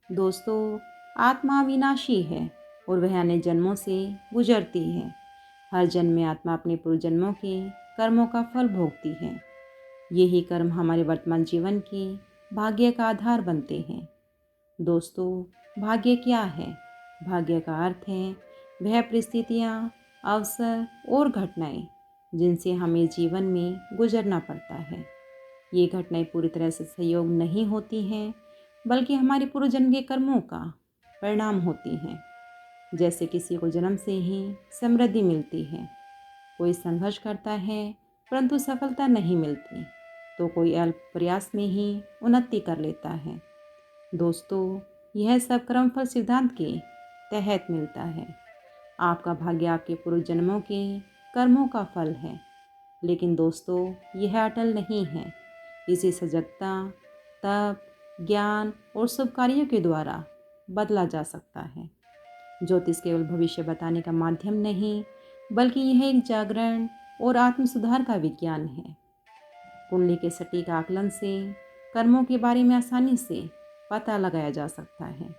दोस्तों, आत्मा अविनाशी है और वह अन्य जन्मों से गुजरती है। हर जन्म में आत्मा अपने पूर्व जन्मों के कर्मों का फल भोगती है। यही कर्म हमारे वर्तमान जीवन के भाग्य का आधार बनते हैं। दोस्तों, भाग्य क्या है? भाग्य का अर्थ है वह परिस्थितियाँ, अवसर और घटनाएं जिनसे हमें जीवन में गुजरना पड़ता है। ये घटनाएं पूरी तरह से संयोग नहीं होती हैं, बल्कि हमारे पूर्व जन्म के कर्मों का परिणाम होती हैं। जैसे किसी को जन्म से ही समृद्धि मिलती है, कोई संघर्ष करता है परंतु सफलता नहीं मिलती, तो कोई अल्प प्रयास में ही उन्नति कर लेता है। दोस्तों, यह सब कर्मफल सिद्धांत के तहत मिलता है। आपका भाग्य आपके पूर्व जन्मों के कर्मों का फल है। लेकिन दोस्तों, यह अटल नहीं है। इसे सजगता, तप, ज्ञान और शुभ कार्यों के द्वारा बदला जा सकता है। ज्योतिष केवल भविष्य बताने का माध्यम नहीं, बल्कि यह एक जागरण और आत्म सुधार का विज्ञान है। कुंडली के सटीक आकलन से कर्मों के बारे में आसानी से पता लगाया जा सकता है।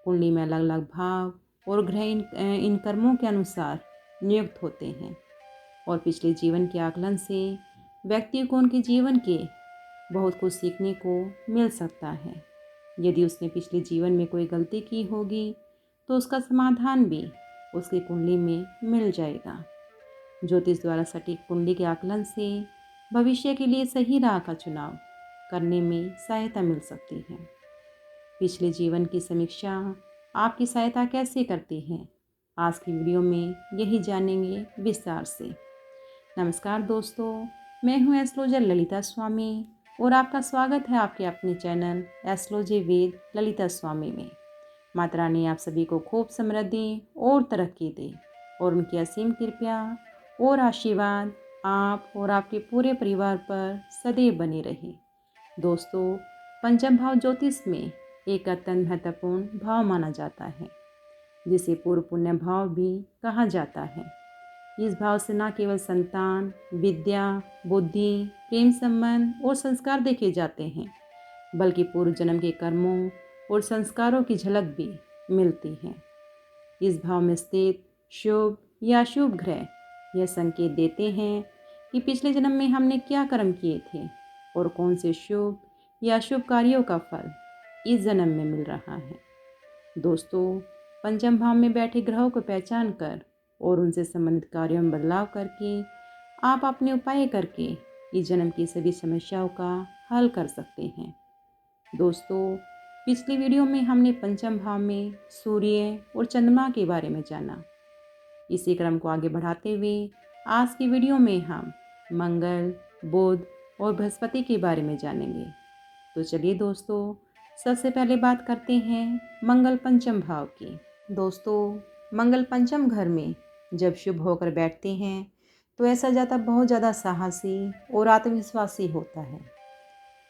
कुंडली में अलग अलग भाव और ग्रह इन कर्मों के अनुसार नियुक्त होते हैं और पिछले जीवन के आकलन से व्यक्ति को उनके जीवन के बहुत कुछ सीखने को मिल सकता है। यदि उसने पिछले जीवन में कोई गलती की होगी तो उसका समाधान भी उसकी कुंडली में मिल जाएगा। ज्योतिष द्वारा सटीक कुंडली के आकलन से भविष्य के लिए सही राह का चुनाव करने में सहायता मिल सकती है। पिछले जीवन की समीक्षा आपकी सहायता कैसे करती है? आज की वीडियो में यही जानेंगे विस्तार से। नमस्कार दोस्तों, मैं हूँ एस्ट्रोलजर ललिता स्वामी और आपका स्वागत है आपके अपने चैनल एस्ट्रोलॉजी विद ललिता स्वामी में। माता रानी आप सभी को खूब समृद्धि और तरक्की दे और उनकी असीम कृपा और आशीर्वाद आप और आपके पूरे परिवार पर सदैव बने रहे। दोस्तों, पंचम भाव ज्योतिष में एक अत्यंत महत्वपूर्ण भाव माना जाता है, जिसे पूर्व पुण्य भाव भी कहा जाता है। इस भाव से न केवल संतान, विद्या, बुद्धि, प्रेम संबंध और संस्कार देखे जाते हैं, बल्कि पूर्व जन्म के कर्मों और संस्कारों की झलक भी मिलती है। इस भाव में स्थित शुभ या अशुभ ग्रह यह संकेत देते हैं कि पिछले जन्म में हमने क्या कर्म किए थे और कौन से शुभ या अशुभ कार्यों का फल इस जन्म में मिल रहा है। दोस्तों, पंचम भाव में बैठे ग्रहों को पहचान कर और उनसे संबंधित कार्यों में बदलाव करके आप अपने उपाय करके इस जन्म की सभी समस्याओं का हल कर सकते हैं। दोस्तों, पिछली वीडियो में हमने पंचम भाव में सूर्य और चंद्रमा के बारे में जाना। इसी क्रम को आगे बढ़ाते हुए आज की वीडियो में हम मंगल, बुध और बृहस्पति के बारे में जानेंगे। तो चलिए दोस्तों, सबसे पहले बात करते हैं मंगल पंचम भाव की। दोस्तों, मंगल पंचम घर में जब शुभ होकर बैठते हैं तो ऐसा जातक बहुत ज़्यादा साहसी और आत्मविश्वासी होता है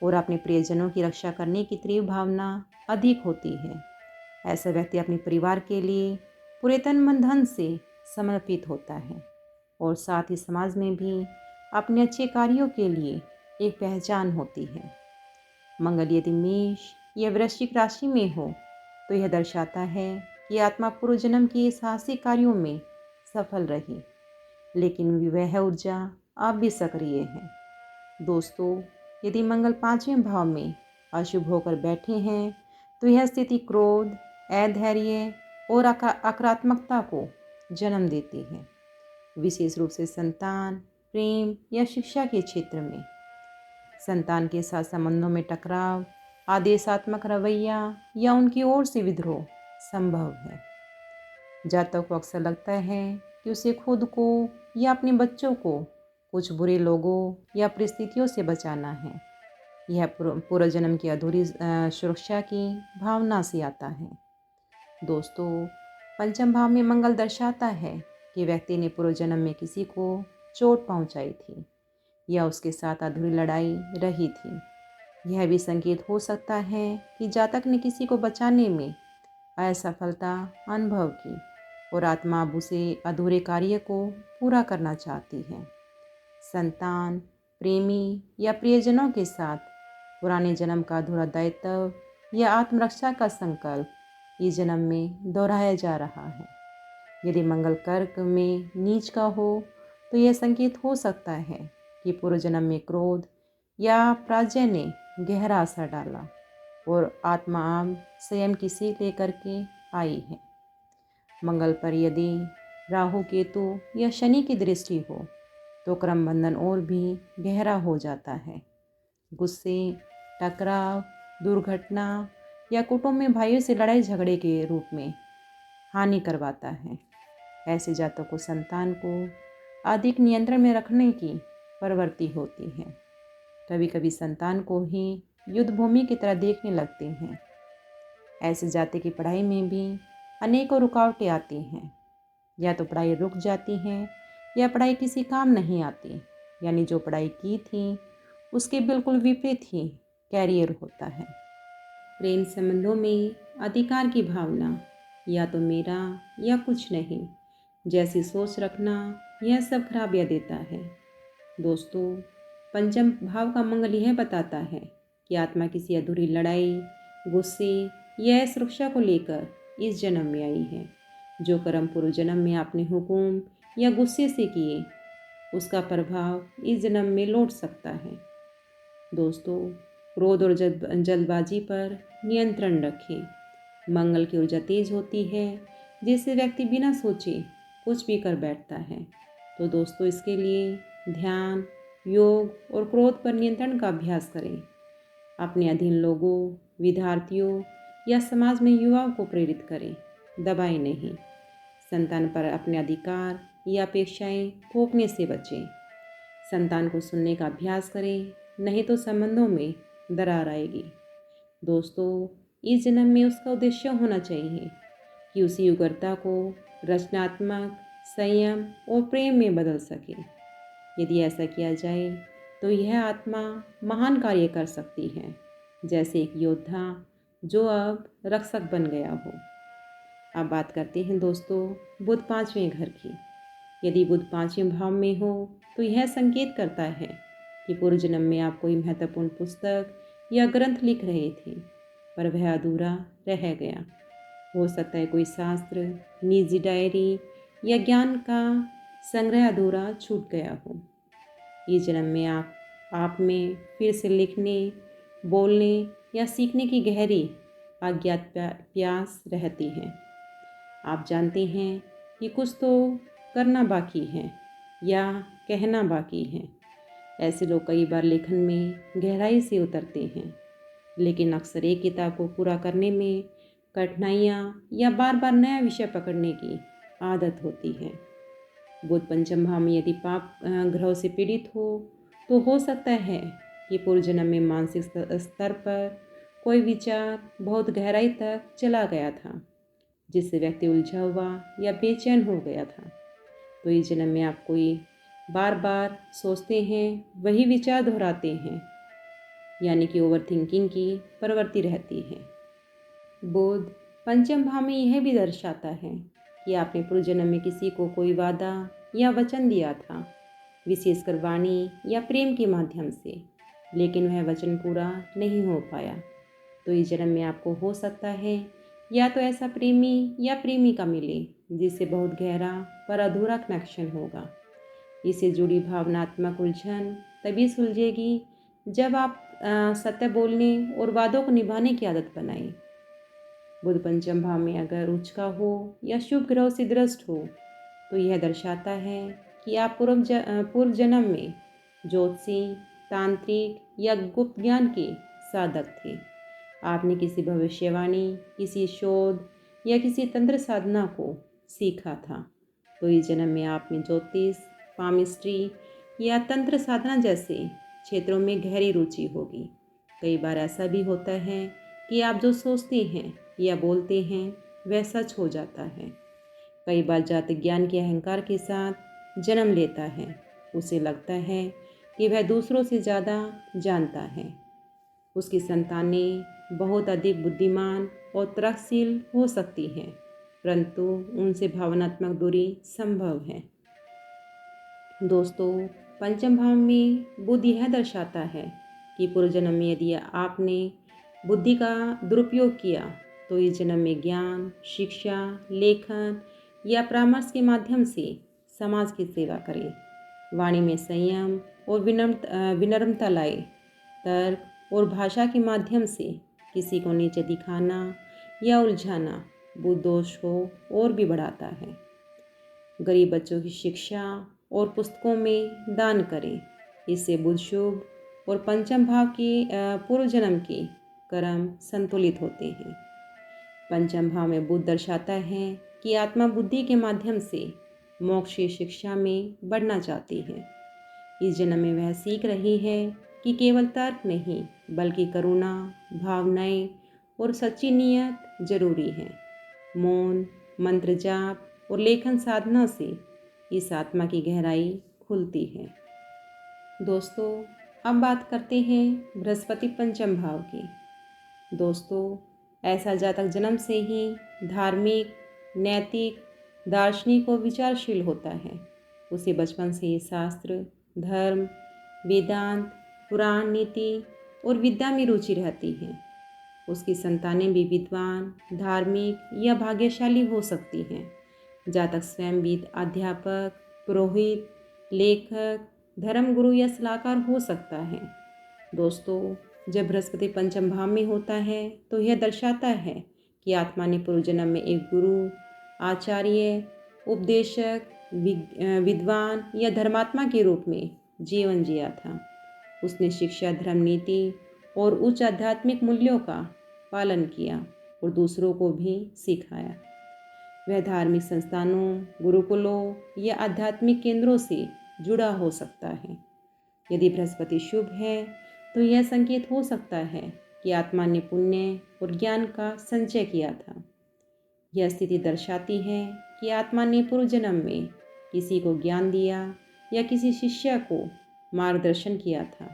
और अपने प्रियजनों की रक्षा करने की तीव्र भावना अधिक होती है। ऐसा व्यक्ति अपने परिवार के लिए पूरे तन मन धन से समर्पित होता है और साथ ही समाज में भी अपने अच्छे कार्यों के लिए एक पहचान होती है। मंगल यदि मेष या वृश्चिक राशि में हो तो यह दर्शाता है कि आत्मा पूर्व जन्म के साहसिक कार्यों में सफल रही, लेकिन वह ऊर्जा अब भी सक्रिय है। दोस्तों, यदि मंगल पांचवें भाव में अशुभ होकर बैठे हैं तो यह स्थिति क्रोध, अधैर्य और आक्रामकता को जन्म देती है, विशेष रूप से संतान, प्रेम या शिक्षा के क्षेत्र में। संतान के साथ संबंधों में टकराव, आदेशात्मक रवैया या उनकी ओर से विद्रोह संभव है। जातक को अक्सर लगता है कि उसे खुद को या अपने बच्चों को कुछ बुरे लोगों या परिस्थितियों से बचाना है। यह पूर्व जन्म की अधूरी सुरक्षा की भावना से आता है। दोस्तों, पंचम भाव में मंगल दर्शाता है कि व्यक्ति ने पूर्व जन्म में किसी को चोट पहुंचाई थी या उसके साथ अधूरी लड़ाई रही थी। यह भी संकेत हो सकता है कि जातक ने किसी को बचाने में असफलता अनुभव की और आत्मा अब उसे अधूरे कार्य को पूरा करना चाहती है। संतान, प्रेमी या प्रियजनों के साथ पुराने जन्म का अधूरा दायित्व यह आत्मरक्षा का संकल्प इस जन्म में दोहराया जा रहा है। यदि मंगल कर्क में नीच का हो तो यह संकेत हो सकता है कि पूर्व जन्म में क्रोध या पराजय ने गहरा असर डाला और आत्मा अब संयम की सीख लेकर के आई है। मंगल पर यदि राहु केतु या शनि की दृष्टि हो तो क्रम बंधन और भी गहरा हो जाता है। गुस्से, टकराव, दुर्घटना या कुटुंब में भाइयों से लड़ाई झगड़े के रूप में हानि करवाता है। ऐसे जातकों को संतान को अधिक नियंत्रण में रखने की प्रवृत्ति होती है। कभी कभी संतान को ही युद्ध भूमि की तरह देखने लगते हैं। ऐसे जाति की पढ़ाई में भी अनेकों रुकावटें आती हैं। या तो पढ़ाई रुक जाती है या पढ़ाई किसी काम नहीं आती, यानी जो पढ़ाई की थी उसके बिल्कुल विपरीत ही कैरियर होता है। प्रेम संबंधों में अधिकार की भावना, या तो मेरा या कुछ नहीं जैसी सोच रखना, यह सब खराबियाँ देता है। दोस्तों, पंचम भाव का मंगल यह बताता है कि आत्मा किसी अधूरी लड़ाई, गुस्से या सुरक्षा को लेकर इस जन्म में आई है। जो कर्म पूर्व जन्म में आपने हुक्म या गुस्से से किए, उसका प्रभाव इस जन्म में लौट सकता है। दोस्तों, क्रोध और जल्दबाजी पर नियंत्रण रखें। मंगल की ऊर्जा तेज होती है जिससे व्यक्ति बिना सोचे कुछ भी कर बैठता है। तो दोस्तों, इसके लिए ध्यान, योग और क्रोध पर नियंत्रण का अभ्यास करें। अपने अधीन लोगों, विद्यार्थियों या समाज में युवाओं को प्रेरित करें, दबाएं नहीं। संतान पर अपने अधिकार या अपेक्षाएं थोपने से बचें। संतान को सुनने का अभ्यास करें, नहीं तो संबंधों में दरार आएगी। दोस्तों, इस जन्म में उसका उद्देश्य होना चाहिए कि उसी उग्रता को रचनात्मक, संयम और प्रेम में बदल सके। यदि ऐसा किया जाए तो यह आत्मा महान कार्य कर सकती है, जैसे एक योद्धा जो अब रक्षक बन गया हो। अब बात करते हैं दोस्तों बुध पांचवें घर की। यदि बुध पांचवें भाव में हो तो यह संकेत करता है कि पूर्व जन्म में आप कोई महत्वपूर्ण पुस्तक या ग्रंथ लिख रहे थे, पर वह अधूरा रह गया। हो सकता है कोई शास्त्र, निजी डायरी या ज्ञान का संग्रह अधूरा छूट गया हो। इस जन्म में आप में फिर से लिखने, बोलने या सीखने की गहरी अज्ञात प्यास रहती है। आप जानते हैं कि कुछ तो करना बाकी है या कहना बाकी है। ऐसे लोग कई बार लेखन में गहराई से उतरते हैं, लेकिन अक्सर एक किताब को पूरा करने में कठिनाइयाँ या बार बार नया विषय पकड़ने की आदत होती है। बुध पंचम भाव में यदि पाप ग्रहों से पीड़ित तो हो सकता है कि पूर्व जन्म में मानसिक स्तर पर कोई विचार बहुत गहराई तक चला गया था, जिससे व्यक्ति उलझा हुआ या बेचैन हो गया था। तो इस जन्म में आप कोई बार बार सोचते हैं, वही विचार दोहराते हैं, यानी कि ओवर थिंकिंग की प्रवृत्ति रहती है। बुध पंचम भाव में यह भी दर्शाता है कि आपने पूर्व जन्म में किसी को कोई वादा या वचन दिया था, विशेषकर वाणी या प्रेम के माध्यम से, लेकिन वह वचन पूरा नहीं हो पाया। तो इस जन्म में आपको हो सकता है या तो ऐसा प्रेमी या प्रेमिका मिले जिससे बहुत गहरा पर अधूरा कनेक्शन होगा। इससे जुड़ी भावनात्मक उलझन तभी सुलझेगी जब आप सत्य बोलने और वादों को निभाने की आदत बनाएं। बुध पंचम भाव में अगर उच्च का हो या शुभ ग्रह से दृष्ट हो तो यह दर्शाता है कि आप पूर्व जन्म में ज्योतिषी, तांत्रिक या गुप्त ज्ञान के साधक थे। आपने किसी भविष्यवाणी, किसी शोध या किसी तंत्र साधना को सीखा था। तो इस जन्म में आप में ज्योतिष, पामिस्ट्री या तंत्र साधना जैसे क्षेत्रों में गहरी रुचि होगी। कई बार ऐसा भी होता है कि आप जो सोचते हैं या बोलते हैं वह सच हो जाता है। कई बार जाति ज्ञान के अहंकार के साथ जन्म लेता है। उसे लगता है कि वह दूसरों से ज़्यादा जानता है। उसकी संतानें बहुत अधिक बुद्धिमान और तर्कशील हो सकती हैं, परंतु उनसे भावनात्मक दूरी संभव है। दोस्तों, पंचम भाव में बुध यह दर्शाता है कि पूर्व जन्म में यदि आपने बुद्धि का दुरुपयोग किया तो इस जन्म में ज्ञान, शिक्षा, लेखन या परामर्श के माध्यम से समाज की सेवा करे। वाणी में संयम और विनम्रता लाए। तर्क और भाषा के माध्यम से किसी को नीचे दिखाना या उलझाना बुद्ध दोष को और भी बढ़ाता है। गरीब बच्चों की शिक्षा और पुस्तकों में दान करें। इससे बुद्ध शुभ और पंचम भाव के पूर्व जन्म के कर्म संतुलित होते हैं। पंचम भाव में बुद्ध दर्शाता है कि आत्मा बुद्धि के माध्यम से मोक्ष की शिक्षा में बढ़ना चाहती है। इस जन्म में वह सीख रही है कि केवल तर्क नहीं बल्कि करुणा, भावनाएं और सच्ची नियत जरूरी है। मौन, मंत्र जाप और लेखन साधना से इस आत्मा की गहराई खुलती है। दोस्तों, अब बात करते हैं बृहस्पति पंचम भाव की। दोस्तों, ऐसा जातक जन्म से ही धार्मिक, नैतिक, दार्शनिक और विचारशील होता है। उसे बचपन से ही शास्त्र, धर्म, वेदांत, पुराण, नीति और विद्या में रुचि रहती है। उसकी संतानें भी विद्वान, धार्मिक या भाग्यशाली हो सकती हैं। जातक स्वयं भी अध्यापक, पुरोहित, लेखक, धर्मगुरु या सलाहकार हो सकता है। दोस्तों, जब बृहस्पति पंचम भाव में होता है तो यह दर्शाता है कि आत्मा ने पूर्व जन्म में एक गुरु, आचार्य, उपदेशक, विद्वान या धर्मात्मा के रूप में जीवन जिया था। उसने शिक्षा, धर्म, नीति और उच्च आध्यात्मिक मूल्यों का पालन किया और दूसरों को भी सिखाया। वह धार्मिक संस्थानों, गुरुकुलों या आध्यात्मिक केंद्रों से जुड़ा हो सकता है। यदि बृहस्पति शुभ है तो यह संकेत हो सकता है कि आत्मा ने पुण्य और ज्ञान का संचय किया था। यह स्थिति दर्शाती है कि आत्मा ने पूर्व जन्म में किसी को ज्ञान दिया या किसी शिष्य को मार्गदर्शन किया था,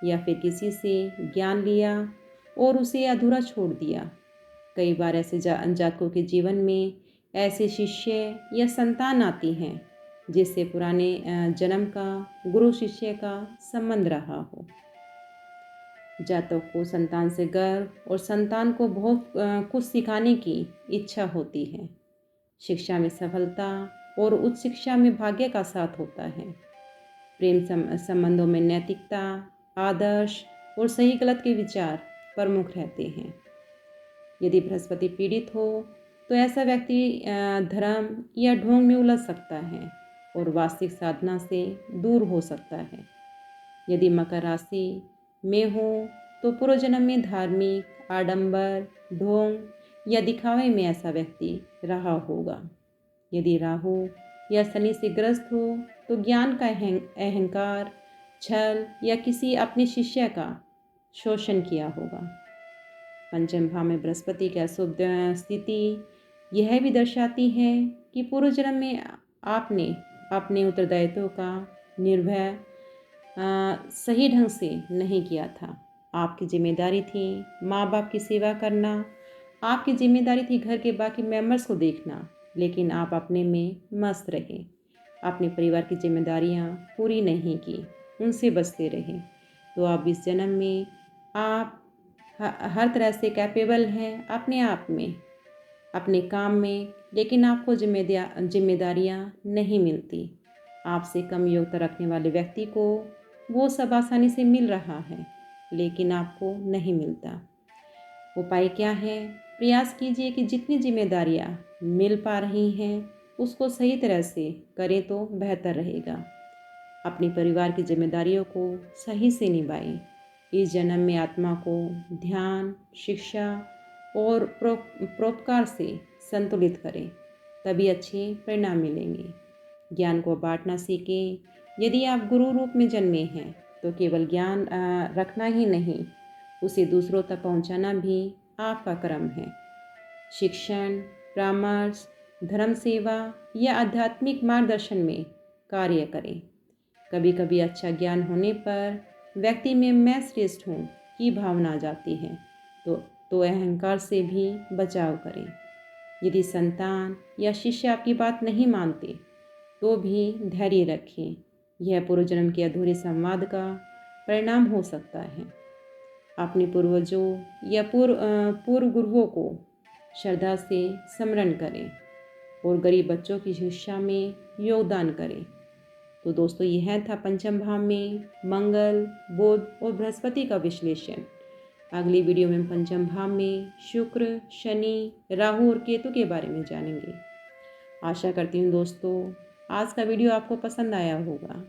या फिर किसी से ज्ञान लिया और उसे अधूरा छोड़ दिया। कई बार ऐसे जातकों के जीवन में ऐसे शिष्य या संतान आती हैं जिससे पुराने जन्म का गुरु शिष्य का संबंध रहा हो। जातक को संतान से गर्व और संतान को बहुत कुछ सिखाने की इच्छा होती है। शिक्षा में सफलता और उच्च शिक्षा में भाग्य का साथ होता है। प्रेम संबंधों में नैतिकता, आदर्श और सही गलत के विचार प्रमुख रहते हैं। यदि बृहस्पति पीड़ित हो तो ऐसा व्यक्ति धर्म या ढोंग में उलझ सकता है और वास्तविक साधना से दूर हो सकता है। यदि मकर राशि में हो तो पूर्व जन्म में धार्मिक, आडंबर, ढोंग या दिखावे में ऐसा व्यक्ति रहा होगा। यदि राहु या शनि से ग्रस्त हो तो ज्ञान का अहंकार, छल या किसी अपने शिष्य का शोषण किया होगा। पंचम भाव में बृहस्पति की अशुभ स्थिति यह भी दर्शाती है कि पूर्व जन्म में आपने अपने उत्तरदायित्व का निर्वह सही ढंग से नहीं किया था। आपकी जिम्मेदारी थी माँ बाप की सेवा करना, आपकी जिम्मेदारी थी घर के बाकी मेंबर्स को देखना, लेकिन आप अपने में मस्त रहे। अपने परिवार की जिम्मेदारियाँ पूरी नहीं की, उनसे बचते रहे। तो अब इस जन्म में आप हर तरह से कैपेबल हैं अपने आप में, अपने काम में, लेकिन आपको जिम्मेदारियाँ नहीं मिलती। आपसे कम योग्यता रखने वाले व्यक्ति को वो सब आसानी से मिल रहा है, लेकिन आपको नहीं मिलता। उपाय क्या है? प्रयास कीजिए कि जितनी जिम्मेदारियाँ मिल पा रही हैं उसको सही तरह से करें तो बेहतर रहेगा। अपने परिवार की जिम्मेदारियों को सही से निभाएं। इस जन्म में आत्मा को ध्यान, शिक्षा और परोपकार से संतुलित करें, तभी अच्छे परिणाम मिलेंगे। ज्ञान को बांटना सीखें। यदि आप गुरु रूप में जन्मे हैं तो केवल ज्ञान रखना ही नहीं, उसे दूसरों तक पहुंचाना भी आपका कर्म है। शिक्षण, परामर्श, धर्म सेवा या आध्यात्मिक मार्गदर्शन में कार्य करें। कभी कभी अच्छा ज्ञान होने पर व्यक्ति में मैं श्रेष्ठ हूँ की भावना आ जाती है, तो अहंकार से भी बचाव करें। यदि संतान या शिष्य आपकी बात नहीं मानते तो भी धैर्य रखें। यह पूर्व जन्म के अधूरे संवाद का परिणाम हो सकता है। अपने पूर्वजों या पूर्व गुरुओं को श्रद्धा से स्मरण करें और गरीब बच्चों की शिक्षा में योगदान करें। तो दोस्तों, यह था पंचम भाव में मंगल, बुध और बृहस्पति का विश्लेषण। अगली वीडियो में हम पंचम भाव में शुक्र, शनि, राहु और केतु के बारे में जानेंगे। आशा करती हूँ दोस्तों आज का वीडियो आपको पसंद आया होगा।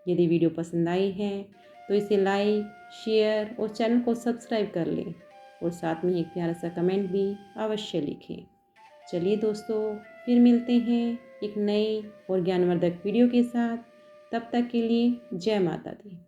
यदि वीडियो पसंद आई है तो इसे लाइक, शेयर और चैनल को सब्सक्राइब कर लें और साथ में एक प्यारा सा कमेंट भी अवश्य लिखें। चलिए दोस्तों, फिर मिलते हैं एक नए और ज्ञानवर्धक वीडियो के साथ। तब तक के लिए जय माता दी।